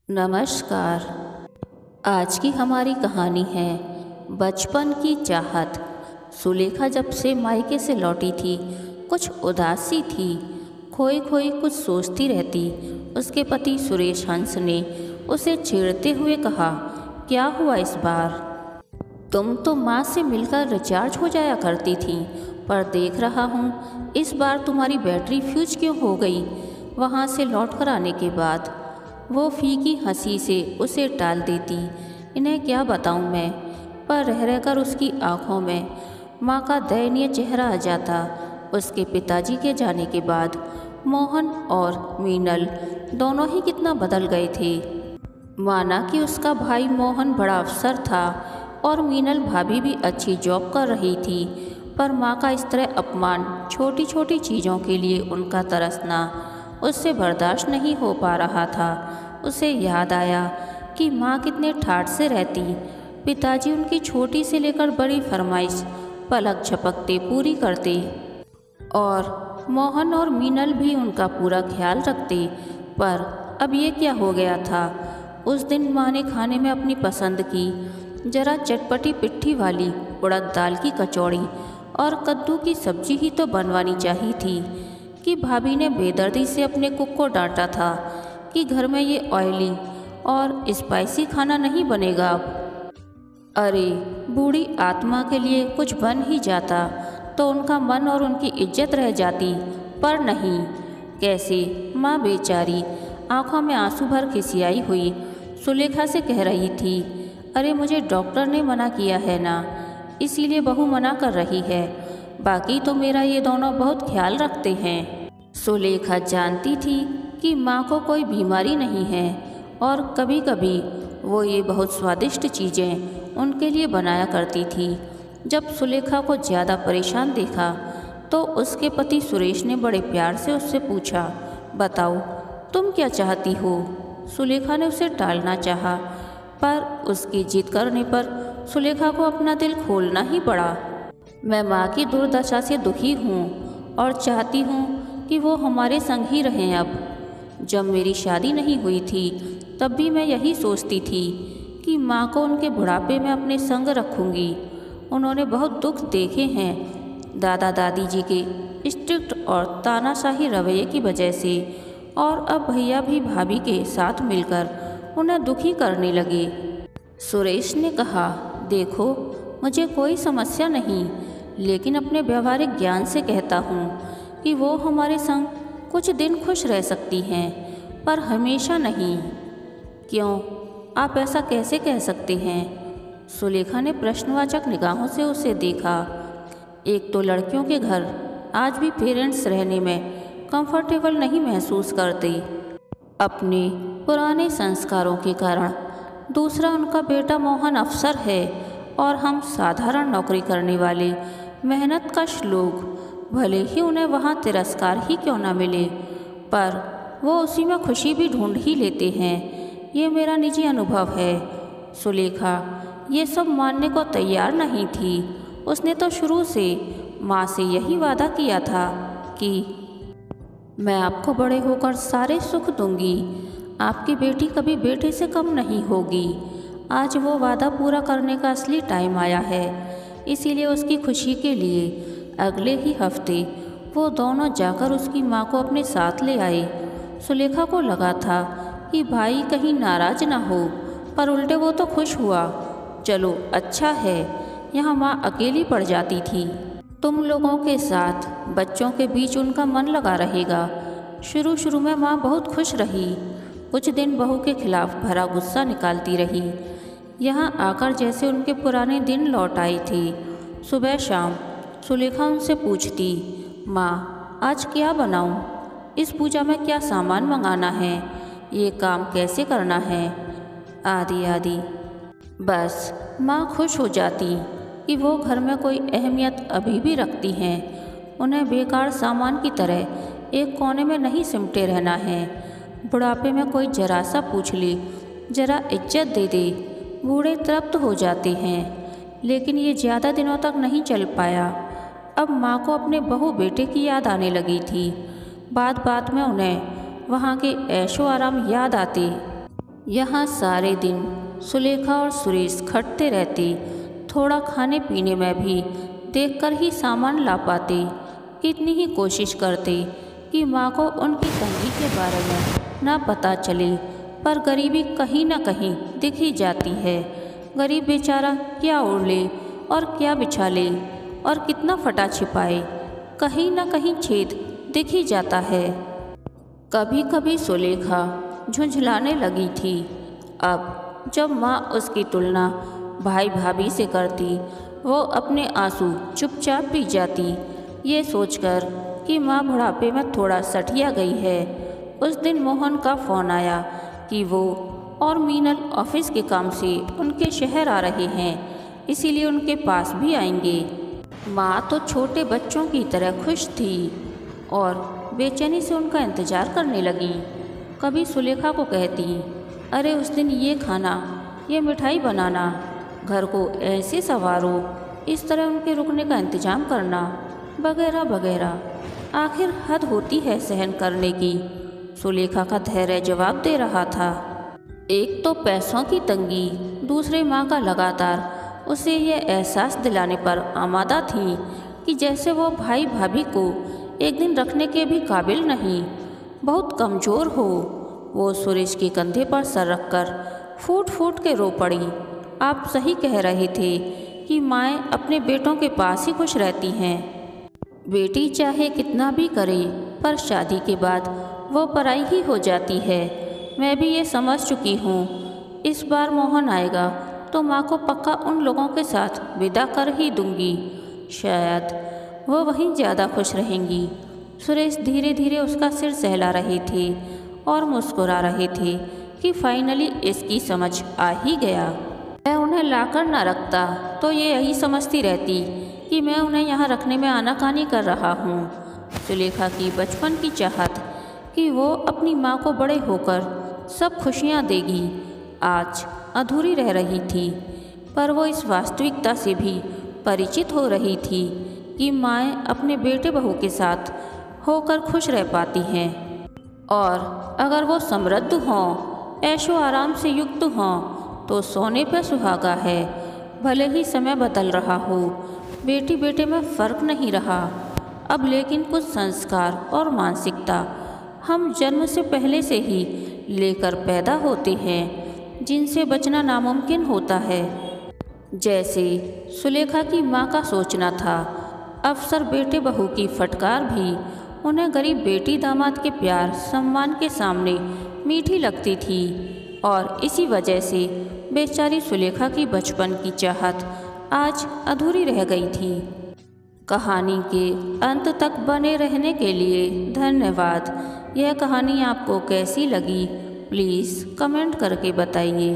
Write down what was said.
नमस्कार। आज की हमारी कहानी है बचपन की चाहत। सुलेखा जब से मायके से लौटी थी कुछ उदासी थी, खोई खोई कुछ सोचती रहती। उसके पति सुरेश हंस ने उसे छेड़ते हुए कहा, क्या हुआ इस बार? तुम तो माँ से मिलकर रिचार्ज हो जाया करती थी, पर देख रहा हूँ इस बार तुम्हारी बैटरी फ्यूज क्यों हो गई वहाँ से लौट कर आने के बाद। वो फीकी हंसी से उसे टाल देती। इन्हें क्या बताऊं मैं, पर रह रहकर उसकी आंखों में माँ का दयनीय चेहरा आ जाता। उसके पिताजी के जाने के बाद मोहन और मीनल दोनों ही कितना बदल गए थे। माना कि उसका भाई मोहन बड़ा अफसर था और मीनल भाभी भी अच्छी जॉब कर रही थी, पर माँ का इस तरह अपमान, छोटी छोटी चीज़ों के लिए उनका तरसना उससे बर्दाश्त नहीं हो पा रहा था। उसे याद आया कि माँ कितने ठाठ से रहती। पिताजी उनकी छोटी से लेकर बड़ी फरमाइश पलक झपकते पूरी करते और मोहन और मीनल भी उनका पूरा ख्याल रखते। पर अब ये क्या हो गया था? उस दिन माँ ने खाने में अपनी पसंद की जरा चटपटी पिट्ठी वाली उड़द दाल की कचौड़ी और कद्दू की सब्जी ही तो बनवानी चाहिए थी कि भाभी ने बेदर्दी से अपने कुक को डांटा था कि घर में ये ऑयली और स्पाइसी खाना नहीं बनेगा अब। अरे बूढ़ी आत्मा के लिए कुछ बन ही जाता तो उनका मन और उनकी इज्जत रह जाती, पर नहीं। कैसे माँ बेचारी आंखों में आंसू भर खिसियाई हुई सुलेखा से कह रही थी, अरे मुझे डॉक्टर ने मना किया है ना, इसीलिए बहू मना कर रही है, बाकी तो मेरा ये दोनों बहुत ख्याल रखते हैं। सुलेखा जानती थी कि माँ को कोई बीमारी नहीं है और कभी कभी वो ये बहुत स्वादिष्ट चीज़ें उनके लिए बनाया करती थी। जब सुलेखा को ज़्यादा परेशान देखा तो उसके पति सुरेश ने बड़े प्यार से उससे पूछा, बताओ तुम क्या चाहती हो? सुलेखा ने उसे टालना चाहा, पर उसकी जिद करने पर सुलेखा को अपना दिल खोलना ही पड़ा। मैं माँ की दुर्दशा से दुखी हूँ और चाहती हूँ कि वो हमारे संग ही रहें। अब जब मेरी शादी नहीं हुई थी तब भी मैं यही सोचती थी कि माँ को उनके बुढ़ापे में अपने संग रखूँगी। उन्होंने बहुत दुख देखे हैं दादा दादी जी के स्ट्रिक्ट और तानाशाही रवैये की वजह से, और अब भैया भी भाभी के साथ मिलकर उन्हें दुखी करने लगे। सुरेश ने कहा, देखो मुझे कोई समस्या नहीं, लेकिन अपने व्यवहारिक ज्ञान से कहता हूँ कि वो हमारे संग कुछ दिन खुश रह सकती हैं, पर हमेशा नहीं। क्यों, आप ऐसा कैसे कह सकते हैं? सुलेखा ने प्रश्नवाचक निगाहों से उसे देखा। एक तो लड़कियों के घर आज भी पेरेंट्स रहने में कंफर्टेबल नहीं महसूस करते अपने पुराने संस्कारों के कारण। दूसरा, उनका बेटा मोहन अफसर है और हम साधारण नौकरी करने वाले मेहनतकश लोग, भले ही उन्हें वहाँ तिरस्कार ही क्यों ना मिले, पर वो उसी में खुशी भी ढूंढ ही लेते हैं। ये मेरा निजी अनुभव है। सुलेखा ये सब मानने को तैयार नहीं थी। उसने तो शुरू से माँ से यही वादा किया था कि मैं आपको बड़े होकर सारे सुख दूंगी, आपकी बेटी कभी बेटे से कम नहीं होगी। आज वो वादा पूरा करने का असली टाइम आया है, इसीलिए उसकी खुशी के लिए अगले ही हफ्ते वो दोनों जाकर उसकी माँ को अपने साथ ले आए। सुलेखा को लगा था कि भाई कहीं नाराज ना हो, पर उल्टे वो तो खुश हुआ। चलो अच्छा है, यहाँ माँ अकेली पड़ जाती थी, तुम लोगों के साथ बच्चों के बीच उनका मन लगा रहेगा। शुरू शुरू में माँ बहुत खुश रही, कुछ दिन बहू के खिलाफ भरा गुस्सा निकालती रही। यहाँ आकर जैसे उनके पुराने दिन लौट आए थे। सुबह शाम सुलेखा उनसे पूछती, माँ आज क्या बनाऊँ? इस पूजा में क्या सामान मंगाना है? ये काम कैसे करना है? आदि आदि। बस माँ खुश हो जाती कि वो घर में कोई अहमियत अभी भी रखती हैं। उन्हें बेकार सामान की तरह एक कोने में नहीं सिमटे रहना है। बुढ़ापे में कोई जरा सा पूछ ले, जरा इज्जत दे दे, बूढ़े तृप्त हो जाते हैं। लेकिन ये ज़्यादा दिनों तक नहीं चल पाया। अब माँ को अपने बहू बेटे की याद आने लगी थी। बात बात में उन्हें वहाँ के ऐशो आराम याद आते। यहाँ सारे दिन सुलेखा और सुरेश खटते रहते, थोड़ा खाने पीने में भी देखकर ही सामान ला पाते। कितनी ही कोशिश करते कि माँ को उनकी तंगी के बारे में ना पता चले, पर गरीबी कहीं ना कहीं दिख ही जाती है। गरीब बेचारा क्या ओढ़ ले और क्या बिछा ले और कितना फटा छिपाए, कहीं ना कहीं छेद दिख ही जाता है। कभी कभी सुलेखा झुंझलाने लगी थी। अब जब माँ उसकी तुलना भाई भाभी से करती, वो अपने आंसू चुपचाप पी जाती, ये सोचकर कि माँ बुढ़ापे में थोड़ा सठिया गई है। उस दिन मोहन का फ़ोन आया कि वो और मीनल ऑफिस के काम से उनके शहर आ रहे हैं, इसीलिए उनके पास भी आएंगे। माँ तो छोटे बच्चों की तरह खुश थी और बेचैनी से उनका इंतज़ार करने लगी। कभी सुलेखा को कहती, अरे उस दिन ये खाना, ये मिठाई बनाना, घर को ऐसे संवारो, इस तरह उनके रुकने का इंतज़ाम करना, वगैरह वगैरह। आखिर हद होती है सहन करने की। सुलेखा का धैर्य जवाब दे रहा था। एक तो पैसों की तंगी, दूसरे माँ का लगातार उसे ये एहसास दिलाने पर आमादा थी कि जैसे वो भाई भाभी को एक दिन रखने के भी काबिल नहीं, बहुत कमज़ोर हो। वो सुरेश के कंधे पर सर रखकर फूट फूट के रो पड़ी। आप सही कह रहे थे कि माएँ अपने बेटों के पास ही खुश रहती हैं। बेटी चाहे कितना भी करे, पर शादी के बाद वो पराई ही हो जाती है। मैं भी ये समझ चुकी हूँ। इस बार मोहन आएगा तो माँ को पक्का उन लोगों के साथ विदा कर ही दूंगी। शायद वो वहीं ज़्यादा खुश रहेंगी। सुरेश धीरे धीरे उसका सिर सहला रहे थे और मुस्कुरा रहे थे कि फाइनली इसकी समझ आ ही गया। मैं उन्हें लाकर ना रखता तो ये यही समझती रहती कि मैं उन्हें यहाँ रखने में आनाकानी कर रहा हूँ। सुलेखा की बचपन की चाहत कि वो अपनी माँ को बड़े होकर सब खुशियाँ देगी, आज अधूरी रह रही थी। पर वो इस वास्तविकता से भी परिचित हो रही थी कि माएँ अपने बेटे बहू के साथ होकर खुश रह पाती हैं, और अगर वो समृद्ध हों, ऐशो आराम से युक्त हों, तो सोने पर सुहागा है। भले ही समय बदल रहा हो, बेटी बेटे में फ़र्क नहीं रहा अब, लेकिन कुछ संस्कार और मानसिकता हम जन्म से पहले से ही लेकर पैदा होते हैं, जिनसे बचना नामुमकिन होता है। जैसे सुलेखा की माँ का सोचना था, अफसर बेटे बहू की फटकार भी उन्हें गरीब बेटी दामाद के प्यार सम्मान के सामने मीठी लगती थी, और इसी वजह से बेचारी सुलेखा की बचपन की चाहत आज अधूरी रह गई थी। कहानी के अंत तक बने रहने के लिए धन्यवाद। यह कहानी आपको कैसी लगी, प्लीज़ कमेंट करके बताइए।